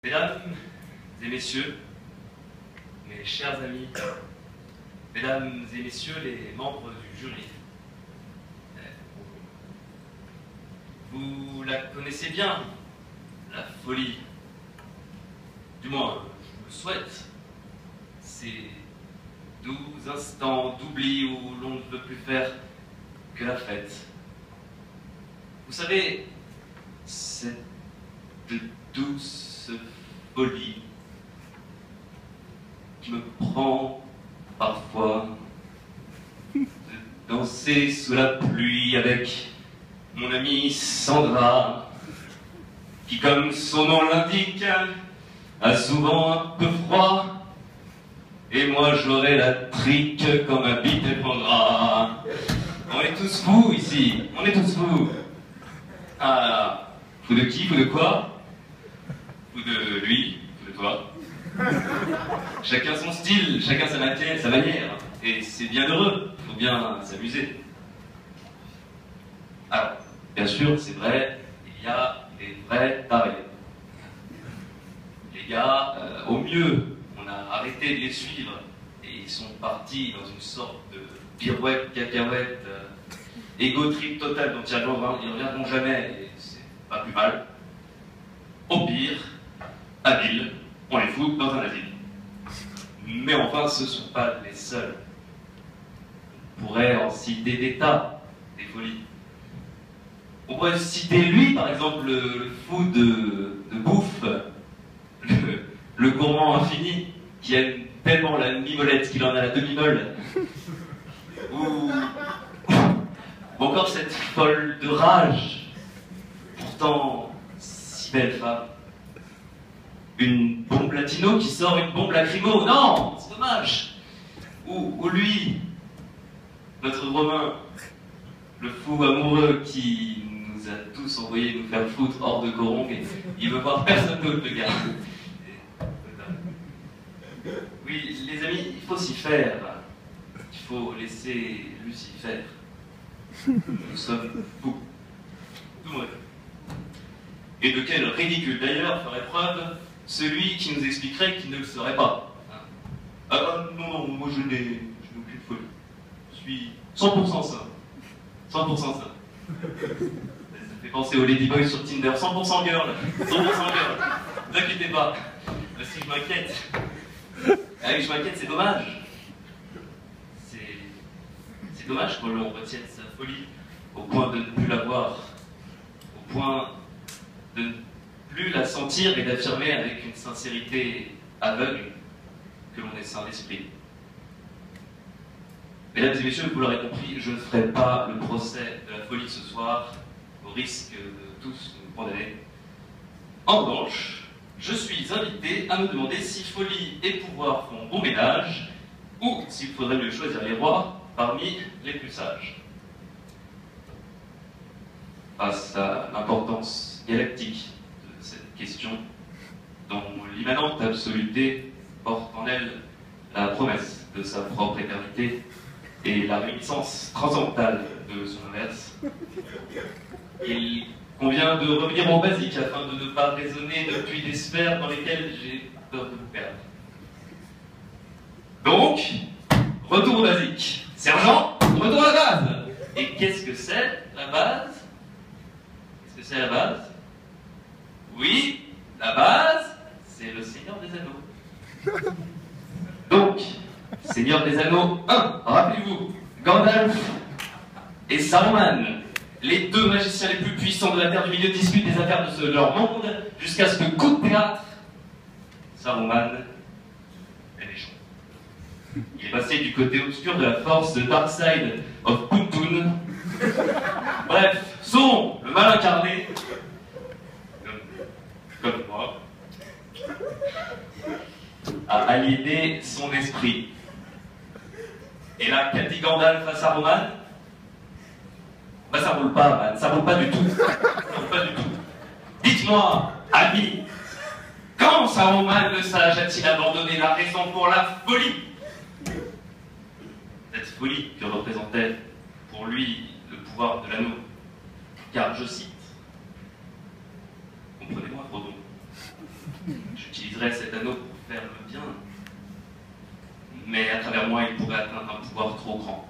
Mesdames et messieurs, mes chers amis, mesdames et messieurs les membres du jury, vous la connaissez bien, la folie. Du moins, je le souhaite. Ces 12 instants d'oubli où l'on ne veut plus faire que la fête. Vous savez, cette douce folie qui me prend parfois de danser sous la pluie avec mon amie Sandra, qui, comme son nom l'indique, a souvent un peu froid, et moi j'aurai la trique quand ma bite prendra. On est tous fous ici, on est tous fous. Ah, fou de qui, fou de quoi? Fou de lui, fou de toi. Chacun son style, chacun sa manière, et c'est bien heureux, il faut bien s'amuser. Alors, bien sûr, c'est vrai, il y a des vrais tarés. Les gars, au mieux, on a arrêté de les suivre, et ils sont partis dans une sorte de pirouette, cacahuète, ego trip total dont ils ne reviendront jamais, et c'est pas plus mal. Au pire, habile, on les fout dans un asile. Mais enfin, ce ne sont pas les seuls. On pourrait en citer des tas, des folies. On pourrait citer lui, par exemple, le fou de bouffe, le gourmand infini, qui aime tellement la mimolette qu'il en a la demi-molle. Ou encore cette folle de rage, pourtant si belle femme. Une bombe latino qui sort une bombe lacrymo. Non, c'est dommage. Ou lui, notre Romain, le fou amoureux qui nous a tous envoyé nous faire foutre hors de Corongue, et il veut voir personne d'autre, le gars. Oui, les amis, il faut s'y faire. Il faut laisser Lucifer. Nous sommes fous. Tout le monde. Et de quel ridicule d'ailleurs ferait preuve celui qui nous expliquerait qu'il ne le serait pas. Ah non, moi je n'ai aucune folie. Je suis 100% ça. 100% ça. Ça fait penser aux ladyboys sur Tinder. 100% girl. 100% girl. Ne vous inquiétez pas. Si je m'inquiète. Ah, je m'inquiète, c'est dommage. C'est dommage que l'on retienne sa folie au point de ne plus la voir. Au point de ne plus la sentir et d'affirmer avec une sincérité aveugle que l'on est saint d'esprit. Mesdames et messieurs, vous l'aurez compris, je ne ferai pas le procès de la folie ce soir, au risque de tous nous condamner. En revanche, je suis invité à me demander si folie et pouvoir font bon ménage, ou s'il faudrait mieux choisir les rois parmi les plus sages. Face à l'importance galactique de cette question, dont l'immanente absoluté porte en elle la promesse de sa propre éternité et la réminiscence transcendantale de son inverse, il convient de revenir au basique afin de ne pas raisonner depuis des sphères dans lesquelles j'ai peur de vous perdre. Donc, retour au basique. Sergent, retour à la base. Et qu'est-ce que c'est la base? Qu'est-ce que c'est la base? Oui, la base, c'est le Seigneur des Anneaux. Donc, Seigneur des Anneaux 1, rappelez-vous, Gandalf et Saruman, les deux magiciens les plus puissants de la Terre du Milieu, discutent des affaires de leur monde jusqu'à ce que, coup de théâtre, Saruman est méchant. Il est passé du côté obscur de la force de Darkside of Puntun. Bref, Sauron, le mal incarné, comme moi, a aliéné son esprit. Et là, qu'a dit Gandalf face à Saruman? Bah ça roule pas, man. Ça roule pas du tout. Ça roule pas du tout. Dites-moi, ami, quand Saruman le sage a-t-il abandonné la raison pour la folie? Cette folie que représentait pour lui le pouvoir de l'anneau. Car, je cite, comprenez-moi, Frodon, je utiliserait cet anneau pour faire le bien. Mais à travers moi, il pourrait atteindre un pouvoir trop grand,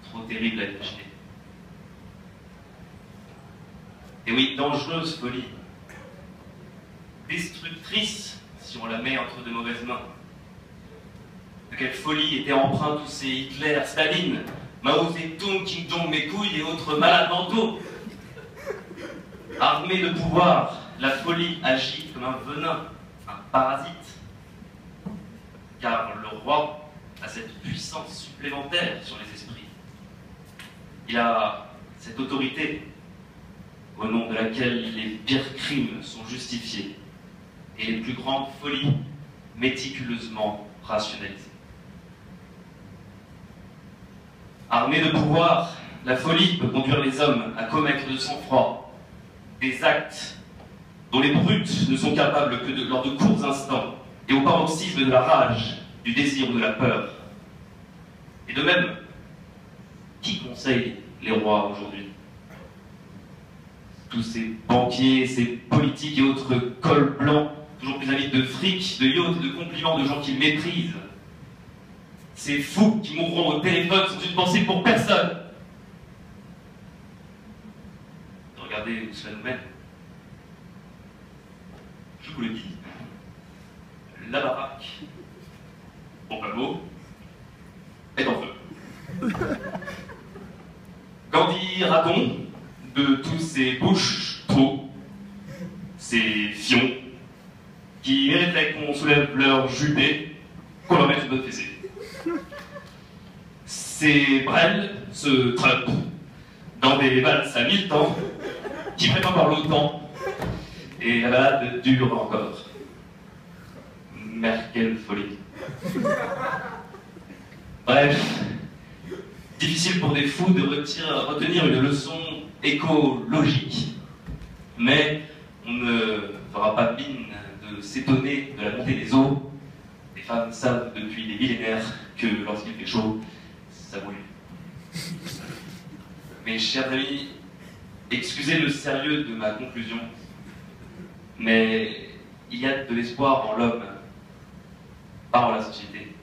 trop terrible à imaginer. Et oui, dangereuse folie, destructrice si on la met entre de mauvaises mains. De quelle folie étaient empreints tous ces Hitler, Staline, Mao Zedong, Kim Jong, mes couilles et autres malades mentaux. Armée de pouvoir, la folie agit comme un venin, un parasite. Car le roi a cette puissance supplémentaire sur les esprits. Il a cette autorité au nom de laquelle les pires crimes sont justifiés et les plus grandes folies méticuleusement rationalisées. Armée de pouvoir, la folie peut conduire les hommes à commettre de sang-froid des actes dont les brutes ne sont capables que lors de courts instants et au paroxysme de la rage, du désir ou de la peur. Et de même, qui conseille les rois aujourd'hui? Tous ces banquiers, ces politiques et autres cols blancs, toujours plus avides de fric, de yachts, de compliments de gens qu'ils méprisent. Ces fous qui mourront au téléphone sans une pensée pour personne. Regardez où cela nous mène. Je vous le dis. La baraque, au pavot, est en feu. Qu'en dira-t-on de tous ces bouches-trous, ces fions, qui mériteraient qu'on soulève leur jupé, qu'on leur mette une bonne fessée? Ces brels, ce Trump, dans des valses à 1000 temps, qui prennent encore l'OTAN, et la balade dure encore. Merkel folie. Bref, difficile pour des fous de retenir une leçon écologique, mais on ne fera pas mine de s'étonner de la montée des eaux. Les femmes savent depuis des millénaires que lorsqu'il fait chaud, ça brûle. Mes chers amis, excusez le sérieux de ma conclusion, mais il y a de l'espoir en l'homme, pas en la société.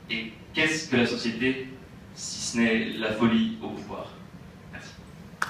Et qu'est-ce que la société, si ce n'est la folie au pouvoir?